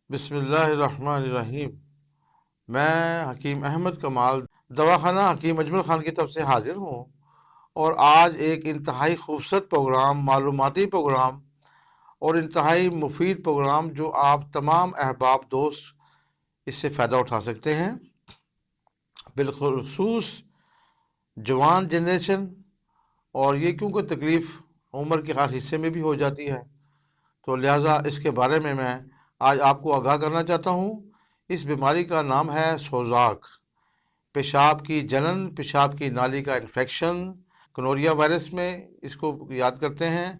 بسم اللہ الرحمن الرحیم۔ میں حکیم احمد کمال دواخانہ حکیم اجمل خان کی طرف سے حاضر ہوں، اور آج ایک انتہائی خوبصورت پروگرام، معلوماتی پروگرام اور انتہائی مفید پروگرام جو آپ تمام احباب دوست اس سے فائدہ اٹھا سکتے ہیں، بالخصوص جوان جنریشن، اور یہ کیونکہ تکلیف عمر کے ہر حصے میں بھی ہو جاتی ہے، تو لہٰذا اس کے بارے میں آج آپ کو آگاہ کرنا چاہتا ہوں۔ اس بیماری کا نام ہے سوزاک، پیشاب کی جلن، پیشاب کی نالی کا انفیکشن۔ کنوریا وائرس میں اس کو یاد کرتے ہیں۔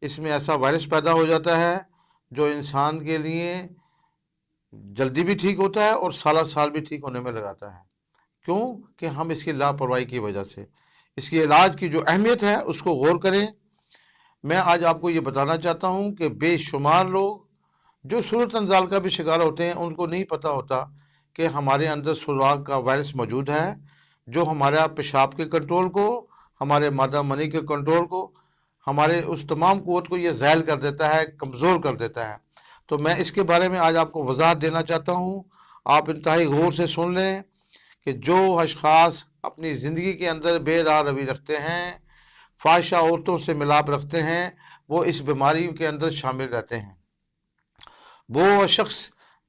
اس میں ایسا وائرس پیدا ہو جاتا ہے جو انسان کے لیے جلدی بھی ٹھیک ہوتا ہے اور سالہ سال بھی ٹھیک ہونے میں لگاتا ہے، کیوں کہ ہم اس کی لاپرواہی کی وجہ سے اس کی علاج کی جو اہمیت ہے اس کو غور کریں۔ میں آج آپ کو یہ بتانا چاہتا ہوں کہ بے شمار لوگ جو صورت انزال کا بھی شکار ہوتے ہیں، ان کو نہیں پتہ ہوتا کہ ہمارے اندر سوزاک کا وائرس موجود ہے، جو ہمارا پیشاب کے کنٹرول کو، ہمارے مادہ منی کے کنٹرول کو، ہمارے اس تمام قوت کو یہ زائل کر دیتا ہے، کمزور کر دیتا ہے۔ تو میں اس کے بارے میں آج آپ کو وضاحت دینا چاہتا ہوں۔ آپ انتہائی غور سے سن لیں کہ جو اشخاص اپنی زندگی کے اندر بے راہ روی رکھتے ہیں، فاحشہ عورتوں سے ملاپ رکھتے ہیں، وہ اس بیماری کے اندر شامل رہتے ہیں۔ وہ شخص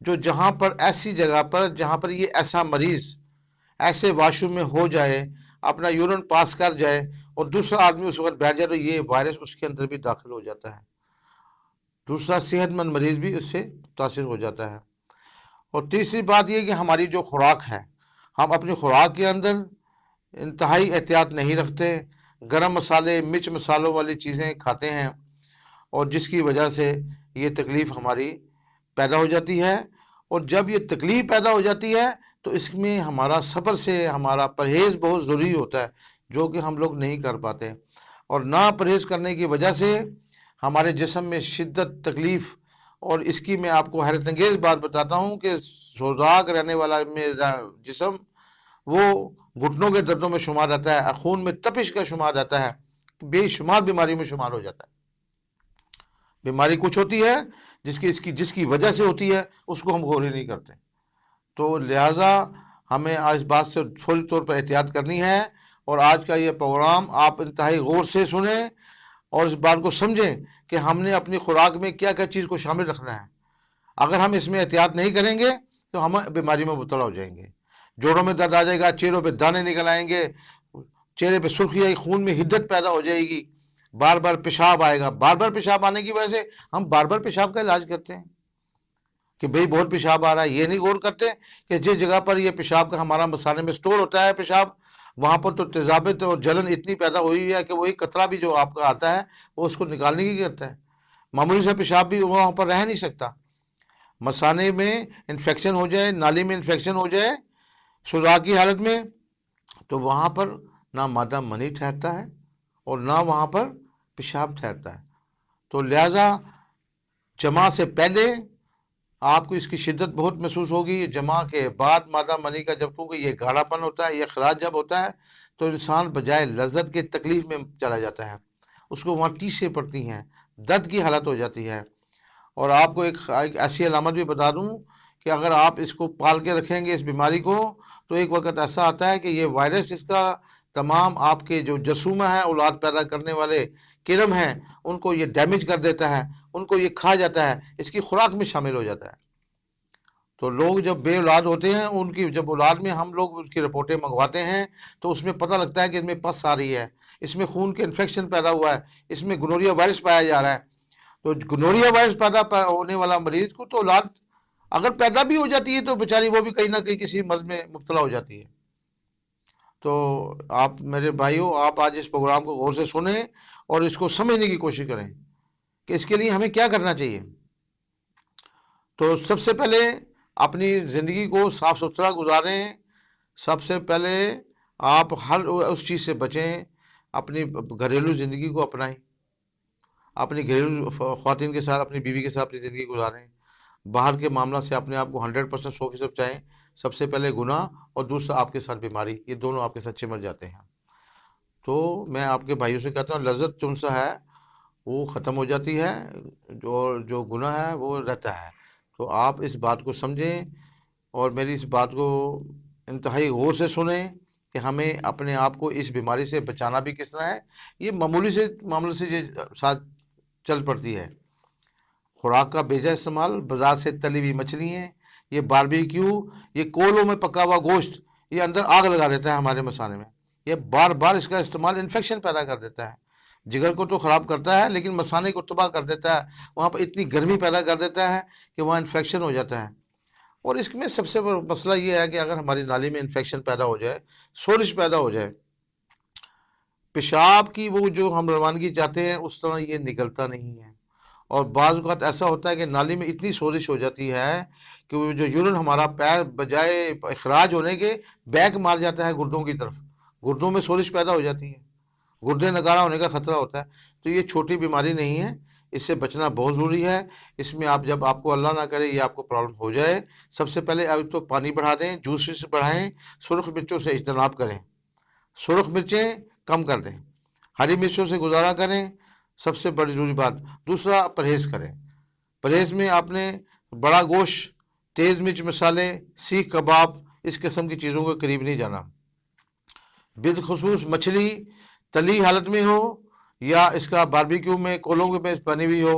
جو جہاں پر ایسی جگہ پر جہاں پر یہ ایسا مریض ایسے واش روم میں ہو جائے، اپنا یورین پاس کر جائے اور دوسرا آدمی اس وقت بیٹھ جائے، تو یہ وائرس اس کے اندر بھی داخل ہو جاتا ہے، دوسرا صحت مند مریض بھی اس سے متاثر ہو جاتا ہے۔ اور تیسری بات یہ کہ ہماری جو خوراک ہے، ہم اپنی خوراک کے اندر انتہائی احتیاط نہیں رکھتے، گرم مسالے، مرچ مسالوں والی چیزیں کھاتے ہیں، اور جس کی وجہ سے یہ تکلیف ہماری پیدا ہو جاتی ہے۔ اور جب یہ تکلیف پیدا ہو جاتی ہے تو اس میں ہمارا صبر سے ہمارا پرہیز بہت ضروری ہوتا ہے، جو کہ ہم لوگ نہیں کر پاتے، اور نہ پرہیز کرنے کی وجہ سے ہمارے جسم میں شدت تکلیف۔ اور اس کی میں آپ کو حیرت انگیز بات بتاتا ہوں کہ سوزاک رہنے والا میرا جسم وہ گھٹنوں کے دردوں میں شمار رہتا ہے، خون میں تپش کا شمار رہتا ہے، بے شمار بیماری میں شمار ہو جاتا ہے۔ بیماری کچھ ہوتی ہے جس کی وجہ سے ہوتی ہے، اس کو ہم غور ہی نہیں کرتے۔ تو لہٰذا ہمیں اس بات سے فوری طور پر احتیاط کرنی ہے، اور آج کا یہ پروگرام آپ انتہائی غور سے سنیں اور اس بات کو سمجھیں کہ ہم نے اپنی خوراک میں کیا کیا چیز کو شامل رکھنا ہے۔ اگر ہم اس میں احتیاط نہیں کریں گے تو ہم بیماری میں مبتلا ہو جائیں گے، جوڑوں میں درد آ جائے گا، چہروں پہ دانے نکل آئیں گے، چہرے پہ سرخی آئی، خون میں حدت پیدا ہو جائے گی، بار بار پیشاب آئے گا۔ بار بار پیشاب آنے کی وجہ سے ہم بار بار پیشاب کا علاج کرتے ہیں کہ بھئی بہت پیشاب آ رہا ہے، یہ نہیں غور کرتے کہ جس جگہ پر یہ پیشاب کا ہمارا مثانے میں سٹور ہوتا ہے پیشاب، وہاں پر تو تیزابیت اور جلن اتنی پیدا ہوئی ہے کہ وہی قطرہ بھی جو آپ کا آتا ہے وہ اس کو نکالنے کی کرتا ہے۔ معمولی سا پیشاب بھی وہاں پر رہ نہیں سکتا۔ مثانے میں انفیکشن ہو جائے، نالی میں انفیکشن ہو جائے سوزاک کی حالت میں، تو وہاں پر نہ مادہ منی ٹھہرتا ہے اور نہ وہاں پر پیشاب ٹھہرتا ہے۔ تو لہٰذا جمع سے پہلے آپ کو اس کی شدت بہت محسوس ہوگی، جمع کے بعد مادہ منی کا جب کیونکہ یہ گاڑھا پن ہوتا ہے، یہ اخراج جب ہوتا ہے تو انسان بجائے لذت کے تکلیف میں چلا جاتا ہے، اس کو وہاں ٹیسیں پڑتی ہیں، درد کی حالت ہو جاتی ہے۔ اور آپ کو ایک ایسی علامت بھی بتا دوں کہ اگر آپ اس کو پال کے رکھیں گے اس بیماری کو، تو ایک وقت ایسا آتا ہے کہ یہ وائرس اس کا تمام آپ کے جو جرثومہ ہیں، اولاد پیدا کرنے والے کرم ہیں، ان کو یہ ڈیمیج کر دیتا ہے، ان کو یہ کھا جاتا ہے، اس کی خوراک میں شامل ہو جاتا ہے۔ تو لوگ جب بے اولاد ہوتے ہیں، ان کی جب اولاد میں ہم لوگ اس کی رپورٹیں منگواتے ہیں تو اس میں پتہ لگتا ہے کہ اس میں پس آ رہی ہے، اس میں خون کے انفیکشن پیدا ہوا ہے، اس میں گنوریا وائرس پایا جا رہا ہے۔ تو گنوریا وائرس پیدا ہونے والا مریض کو تو اولاد اگر پیدا بھی ہو جاتی ہے تو بیچاری وہ بھی کہیں نہ کہیں کسی مرض میں مبتلا ہو جاتی ہے۔ تو آپ میرے بھائیوں، آپ آج اس پروگرام کو غور سے سنیں اور اس کو سمجھنے کی کوشش کریں کہ اس کے لیے ہمیں کیا کرنا چاہیے۔ تو سب سے پہلے اپنی زندگی کو صاف ستھرا گزاریں۔ سب سے پہلے آپ ہر اس چیز سے بچیں، اپنی گھریلو زندگی کو اپنائیں، اپنی گھریلو خواتین کے ساتھ، اپنی بیوی کے ساتھ اپنی زندگی گزاریں۔ باہر کے معاملات سے اپنے آپ کو 100% 100% بچائیں۔ سب سے پہلے گناہ اور دوسرا آپ کے ساتھ بیماری، یہ دونوں آپ کے ساتھ چمٹ جاتے ہیں۔ تو میں آپ کے بھائیوں سے کہتا ہوں، لذت جو سا ہے وہ ختم ہو جاتی ہے، جو گناہ ہے وہ رہتا ہے۔ تو آپ اس بات کو سمجھیں اور میری اس بات کو انتہائی غور سے سنیں کہ ہمیں اپنے آپ کو اس بیماری سے بچانا بھی کس طرح ہے۔ یہ معمولی سے معاملے سے یہ ساتھ چل پڑتی ہے۔ خوراک کا بیجا استعمال، بازار سے تلی ہوئی مچھلیاں، یہ باربیکیو، یہ کولوں میں پکا ہوا گوشت، یہ اندر آگ لگا دیتا ہے ہمارے مسانے میں۔ یہ بار بار اس کا استعمال انفیکشن پیدا کر دیتا ہے، جگر کو تو خراب کرتا ہے لیکن مسانے کو تباہ کر دیتا ہے، وہاں پر اتنی گرمی پیدا کر دیتا ہے کہ وہاں انفیکشن ہو جاتا ہے۔ اور اس میں سب سے بڑا مسئلہ یہ ہے کہ اگر ہماری نالی میں انفیکشن پیدا ہو جائے، سورش پیدا ہو جائے، پیشاب کی وہ جو ہم روانگی چاہتے ہیں اس طرح یہ نکلتا نہیں ہے، اور بعض اوقات ایسا ہوتا ہے کہ نالی میں اتنی سوزش ہو جاتی ہے کہ وہ جو یورین ہمارا پیر بجائے اخراج ہونے کے بیک مار جاتا ہے گردوں کی طرف، گردوں میں سوزش پیدا ہو جاتی ہے، گردے نکارا ہونے کا خطرہ ہوتا ہے۔ تو یہ چھوٹی بیماری نہیں ہے، اس سے بچنا بہت ضروری ہے۔ اس میں جب آپ کو اللہ نہ کرے یہ آپ کو پرابلم ہو جائے، سب سے پہلے اب تو پانی بڑھا دیں، جوسز بڑھائیں، سرخ مرچوں سے اجتناب کریں، سرخ مرچیں کم کر دیں، ہری مرچوں سے گزارا کریں، سب سے بڑی ضروری بات۔ دوسرا، پرہیز کریں۔ پرہیز میں آپ نے بڑا گوشت، تیز مرچ مسالے، سیخ کباب، اس قسم کی چیزوں کے قریب نہیں جانا۔ بالخصوص مچھلی تلی حالت میں ہو یا اس کا باربیکیو میں کولوں میں بنی ہوئی ہو،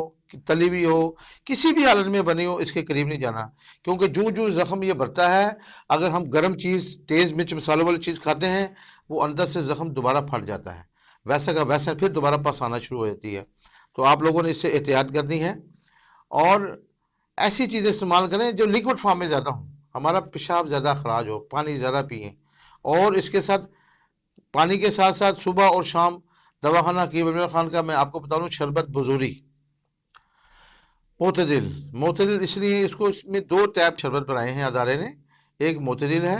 تلی ہوئی ہو، کسی بھی حالت میں بنی ہو، اس کے قریب نہیں جانا، کیونکہ جو زخم یہ بڑھتا ہے، اگر ہم گرم چیز، تیز مرچ مسالوں والی چیز کھاتے ہیں، وہ اندر سے زخم دوبارہ پھٹ جاتا ہے، ویسا کا ویسا پھر دوبارہ پس آنا شروع ہو جاتی ہے۔ تو آپ لوگوں نے اس سے احتیاط کرنی ہے، اور ایسی چیزیں استعمال کریں جو لیکوڈ فارم میں زیادہ ہوں، ہمارا پیشاب زیادہ خراج ہو، پانی زیادہ پئیں، اور اس کے ساتھ پانی کے ساتھ ساتھ صبح اور شام دواخانہ کی خان کا میں آپ کو بتا دوں شربت بزوری معتدل اس لیے اس میں 2 ٹائپ شربت بنائے ہیں ادارے نے۔ ایک معتدل ہے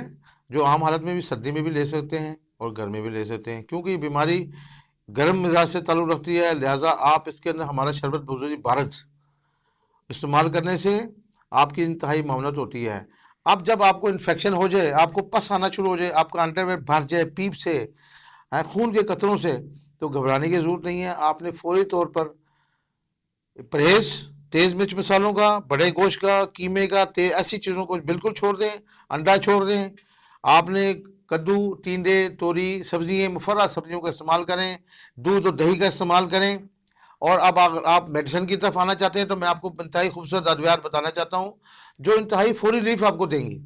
جو عام حالت میں بھی سردی میں بھی لے سکتے ہیں اور گرمی میں بھی لے سکتے ہیں، کیونکہ یہ بیماری گرم مزاج سے تعلق رکھتی ہے، لہٰذا آپ اس کے اندر ہمارا شربت بزوری بارد استعمال کرنے سے آپ کی انتہائی معاونت ہوتی ہے۔ اب جب آپ کو انفیکشن ہو جائے، آپ کو پس آنا شروع ہو جائے، آپ کا انڈر ویئر بھر جائے پیپ سے، خون کے قطروں سے، تو گھبرانے کی ضرورت نہیں ہے۔ آپ نے فوری طور پر پرہیز، تیز مرچ مسالوں کا، بڑے گوشت کا، قیمے کا، ایسی چیزوں کو بالکل چھوڑ دیں، انڈا چھوڑ دیں۔ آپ نے کدو، ٹینڈے، توری، سبزیاں، مفرد سبزیوں کا استعمال کریں، دودھ اور دہی کا استعمال کریں۔ اور اب اگر آپ میڈیسن کی طرف آنا چاہتے ہیں تو میں آپ کو انتہائی خوبصورت ادویات بتانا چاہتا ہوں جو انتہائی فوری ریلیف آپ کو دیں گی،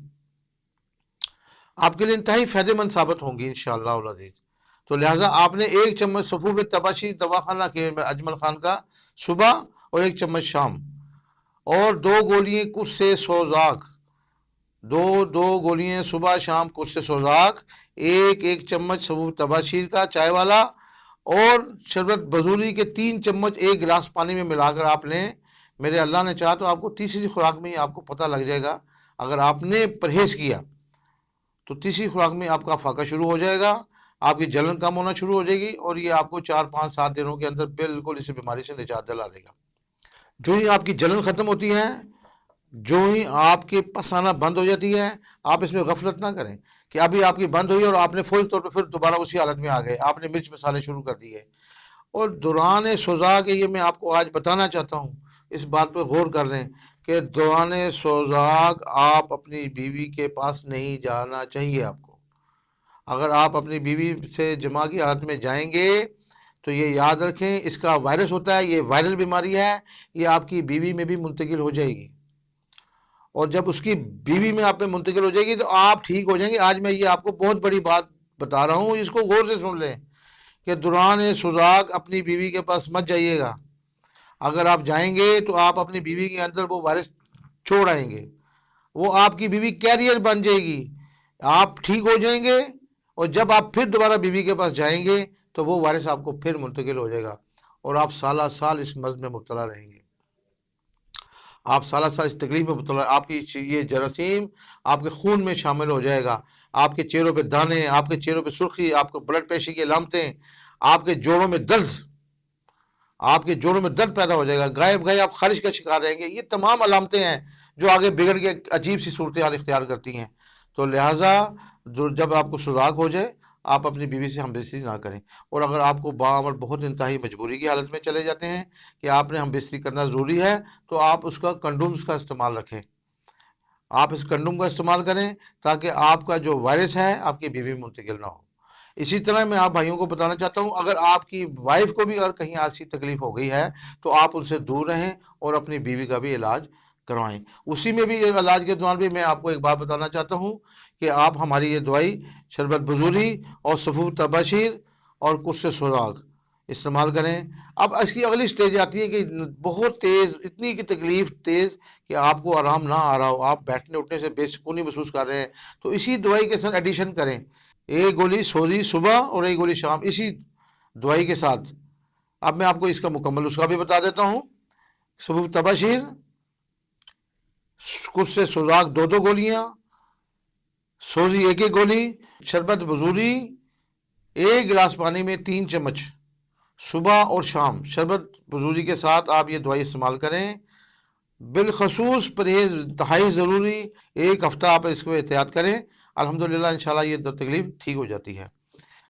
آپ کے لیے انتہائی فائدہ مند ثابت ہوں گی انشاءاللہ العزیز۔ تو لہٰذا آپ نے 1 چمچ صفوف تباشیر دواخانہ کے اجمل خان کا صبح اور 1 چمچ شام، اور 2 گولیاں کچھ سے سوزاک، دو گولیاں صبح شام کچھ سے سوزاک، 1 چمچ صفوف تباشیر کا چائے والا، اور شربت بزوری کے 3 چمچ 1 گلاس پانی میں ملا کر آپ لیں۔ میرے اللہ نے چاہا تو آپ کو تیسری خوراک میں آپ کو پتہ لگ جائے گا، اگر آپ نے پرہیز کیا تو تیسری خوراک میں آپ کا فاقہ شروع ہو جائے گا، آپ کی جلن کم ہونا شروع ہو جائے گی، اور یہ آپ کو 4 5 7 دنوں کے اندر بالکل اس بیماری سے نجات دلا دے گا۔ جو ہی آپ کی جلن ختم ہوتی ہے، جو ہی آپ کے پس آنا بند ہو جاتی ہے، آپ اس میں غفلت نہ کریں کہ ابھی آپ کی بند ہوئی اور آپ نے فوری طور پر پھر دوبارہ اسی حالت میں آ گئے، آپ نے مرچ مسالے شروع کر دیے۔ اور دوران سوزا کے یہ میں آپ کو آج بتانا چاہتا ہوں، اس بات پہ غور کر لیں کہ دوران سوزاک آپ اپنی بیوی کے پاس نہیں جانا چاہیے۔ آپ کو اگر آپ اپنی بیوی سے جماع کی حالت میں جائیں گے تو یہ یاد رکھیں، اس کا وائرس ہوتا ہے، یہ وائرل بیماری ہے، یہ آپ کی بیوی میں بھی منتقل ہو جائے گی، اور جب اس کی بیوی میں آپ میں منتقل ہو جائے گی تو آپ ٹھیک ہو جائیں گے۔ آج میں یہ آپ کو بہت بڑی بات بتا رہا ہوں، اس کو غور سے سن لیں کہ دوران سوزاک اپنی بیوی کے پاس مت جائیے گا۔ اگر آپ جائیں گے تو آپ اپنی بیوی کے اندر وہ وائرس چھوڑ آئیں گے، وہ آپ کی بیوی کیریئر بن جائے گی، آپ ٹھیک ہو جائیں گے، اور جب آپ پھر دوبارہ بیوی کے پاس جائیں گے تو وہ وائرس آپ کو پھر منتقل ہو جائے گا، اور آپ سالہ سال اس مرض میں مبتلا رہیں گے، آپ سالہ سال اس تکلیف میں مبتلا، آپ کی یہ جراثیم آپ کے خون میں شامل ہو جائے گا، آپ کے چہروں پہ دانے، آپ کے چہروں پہ سرخی، آپ کو بلڈ پریشر کی علامتیں، آپ کے جوڑوں میں درد، آپ کے جوڑوں میں درد پیدا ہو جائے گا، گائے آپ خارش کا شکار رہیں گے۔ یہ تمام علامتیں ہیں جو آگے بگڑ کے عجیب سی صورتحال اختیار کرتی ہیں۔ تو لہٰذا جب آپ کو سوزاک ہو جائے، آپ اپنی بیوی سے ہم بستری نہ کریں۔ اور اگر آپ کو باعمر بہت انتہائی مجبوری کی حالت میں چلے جاتے ہیں کہ آپ نے ہم بستری کرنا ضروری ہے، تو آپ اس کا کنڈومز کا استعمال رکھیں، آپ اس کنڈوم کا استعمال کریں تاکہ آپ کا جو وائرس ہے آپ کی بیوی میں منتقل نہ ہو۔ اسی طرح میں آپ بھائیوں کو بتانا چاہتا ہوں، اگر آپ کی وائف کو بھی اگر کہیں ایسی تکلیف ہو گئی ہے تو آپ ان سے دور رہیں اور اپنی بیوی کا بھی علاج کروائیں۔ اسی میں بھی علاج کے دوران بھی میں آپ کو ایک بات بتانا چاہتا ہوں کہ آپ ہماری یہ دوائی شربت بزوری اور صفوف تباشیر اور قرص سراغ استعمال کریں۔ اب اس کی اگلی سٹیج آتی ہے کہ بہت تیز، اتنی کی تکلیف تیز کہ آپ کو آرام نہ آ رہا ہو، آپ بیٹھنے اٹھنے سے بے سکونی محسوس کر رہے ہیں، تو اسی دوائی کے ساتھ ایڈیشن کریں، ایک گولی سوزی صبح اور ایک گولی شام اسی دوائی کے ساتھ۔ اب میں آپ کو اس کا مکمل نسخہ بھی بتا دیتا ہوں۔ صفوف تباشیر، قرص سراغ 2 گولیاں، سوزی 1 گولی، شربت بزوری 1 گلاس پانی میں 3 چمچ صبح اور شام شربت بزوری کے ساتھ آپ یہ دوائی استعمال کریں۔ بالخصوص پرہیز انتہائی ضروری، 1 ہفتہ آپ اس کو احتیاط کریں، الحمدللہ انشاءاللہ یہ تکلیف ٹھیک ہو جاتی ہے۔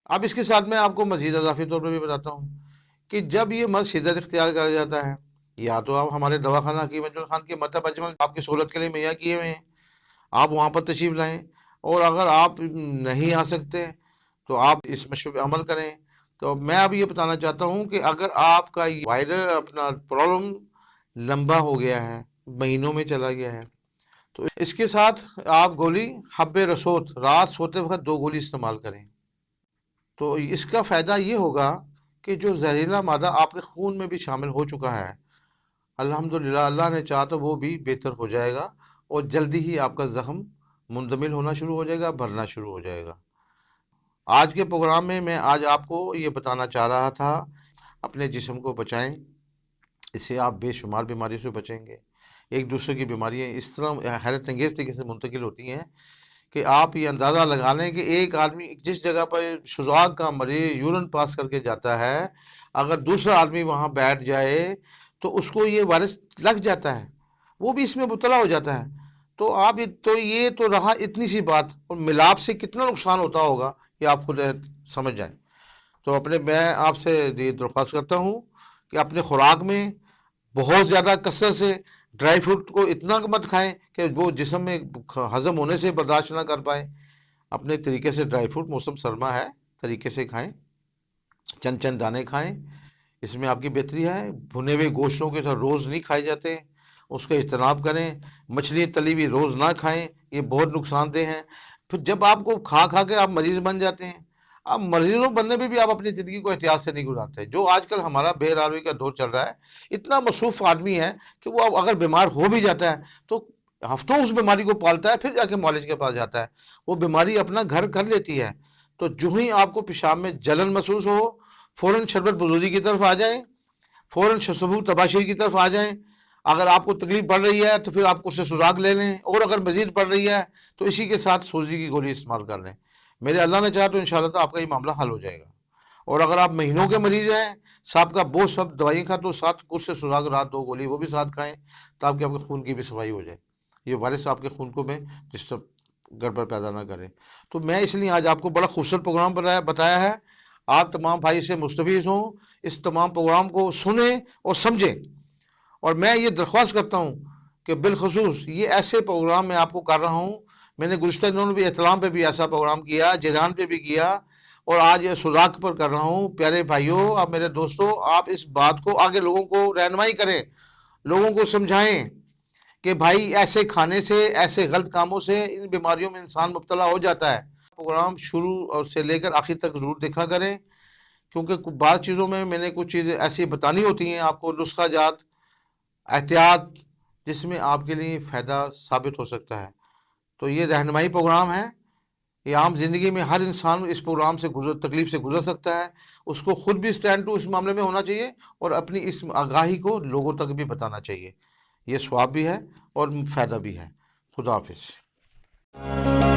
اب اس کے ساتھ میں آپ کو مزید اضافی طور پر بھی بتاتا ہوں کہ جب یہ مرض شدت اختیار کر جاتا ہے، یا تو آپ ہمارے دواخانہ حکیم اجمل خان کے مکتب اجمل آپ کی سہولت کے لیے مہیا کیے ہوئے ہیں، آپ وہاں پر تشریف لائیں، اور اگر آپ نہیں آ سکتے تو آپ اس مشورے پہ عمل کریں۔ تو میں اب یہ بتانا چاہتا ہوں کہ اگر آپ کا یہ وائرل اپنا پرابلم لمبا ہو گیا ہے، مہینوں میں چلا گیا ہے، تو اس کے ساتھ آپ گولی حب رسوت رات سوتے وقت 2 گولی استعمال کریں۔ تو اس کا فائدہ یہ ہوگا کہ جو زہریلا مادہ آپ کے خون میں بھی شامل ہو چکا ہے، الحمدللہ اللہ نے چاہا تو وہ بھی بہتر ہو جائے گا، اور جلدی ہی آپ کا زخم مندمل ہونا شروع ہو جائے گا، بھرنا شروع ہو جائے گا۔ آج کے پروگرام میں آج آپ کو یہ بتانا چاہ رہا تھا، اپنے جسم کو بچائیں، اس سے آپ بے شمار بیماریوں سے بچیں گے۔ ایک دوسرے کی بیماریاں اس طرح حیرت انگیز طریقے سے منتقل ہوتی ہیں کہ آپ یہ اندازہ لگا لیں کہ ایک آدمی جس جگہ پر سوزاک کا مریض یورین پاس کر کے جاتا ہے، اگر دوسرا آدمی وہاں بیٹھ جائے تو اس کو یہ وائرس لگ جاتا ہے، وہ بھی اس میں مبتلا ہو جاتا ہے۔ تو آپ یہ تو رہا اتنی سی بات، اور ملاپ سے کتنا نقصان ہوتا ہوگا یہ آپ خود سمجھ جائیں۔ تو میں آپ سے یہ درخواست کرتا ہوں کہ اپنے خوراک میں بہت زیادہ کثرت سے ڈرائی فروٹ کو اتنا مت کھائیں کہ وہ جسم میں ہضم ہونے سے برداشت نہ کر پائیں۔ اپنے طریقے سے ڈرائی فروٹ موسم سرما ہے طریقے سے کھائیں، چند چند دانے کھائیں، اس میں آپ کی بہتری ہے۔ بھنے ہوئے گوشتوں کے ساتھ روز نہیں کھائے جاتے، اس کا اجتناب کریں۔ مچھلی تلی ہوئی روز نہ کھائیں، یہ بہت نقصان دہ ہیں۔ پھر جب آپ کو کھا کے آپ مریض بن جاتے ہیں، اب مریضوں بننے میں بھی آپ اپنی زندگی کو احتیاط سے نہیں گزارتے۔ جو آج کل ہمارا بے راروی کا دور چل رہا ہے، اتنا مصروف آدمی ہے کہ وہ اگر بیمار ہو بھی جاتا ہے تو ہفتوں اس بیماری کو پالتا ہے، پھر جا کے معالج کے پاس جاتا ہے، وہ بیماری اپنا گھر کر لیتی ہے۔ تو جو ہی آپ کو پیشاب میں جلن محسوس ہو، فوراً شربت بزوری کی طرف آ جائیں، فوراً صفوف تباشیر کی طرف آ جائیں۔ اگر آپ کو تکلیف بڑھ رہی ہے تو پھر آپ قرص سراغ لے لیں، اور اگر مزید بڑھ رہی ہے تو اسی کے ساتھ سوزی کی گولی استعمال کر لیں۔ میرے اللہ نے چاہا تو انشاءاللہ تو آپ کا یہ معاملہ حل ہو جائے گا۔ اور اگر آپ مہینوں کے مریض ہیں، سب کا بہت سب دوائیں کھا، تو ساتھ قرص سراغ رات 2 گولی وہ بھی ساتھ کھائیں، تاکہ آپ کے خون کی بھی صفائی ہو جائے، یہ وائرس آپ کے خون کو میں ڈسٹرب گڑبڑ پیدا نہ کرے۔ تو میں اس لیے آج آپ کو بڑا خوبصورت پروگرام بتایا ہے، آپ تمام بھائی سے مستفیض ہوں، اس تمام پروگرام کو سنیں اور سمجھیں۔ اور میں یہ درخواست کرتا ہوں کہ بالخصوص یہ ایسے پروگرام میں آپ کو کر رہا ہوں، میں نے گزشتہ دنوں میں بھی احتلام پہ بھی ایسا پروگرام کیا، جیران پہ بھی کیا، اور آج سوزاک پر کر رہا ہوں۔ پیارے بھائیوں، آپ میرے دوستوں، آپ اس بات کو آگے لوگوں کو رہنمائی کریں، لوگوں کو سمجھائیں کہ بھائی ایسے کھانے سے، ایسے غلط کاموں سے ان بیماریوں میں انسان مبتلا ہو جاتا ہے۔ پروگرام شروع سے لے کر آخر تک ضرور دیکھا کریں، کیونکہ بعض چیزوں میں نے کچھ چیزیں ایسی بتانی ہوتی ہیں آپ کو، نسخہ جات، احتیاط، جس میں آپ کے لیے فائدہ ثابت ہو سکتا ہے۔ تو یہ رہنمائی پروگرام ہے، یہ عام زندگی میں ہر انسان اس پروگرام سے تکلیف سے گزر سکتا ہے، اس کو خود بھی اسٹینڈ ٹو اس معاملے میں ہونا چاہیے، اور اپنی اس آگاہی کو لوگوں تک بھی بتانا چاہیے۔ یہ ثواب بھی ہے اور فائدہ بھی ہے۔ خدا حافظ۔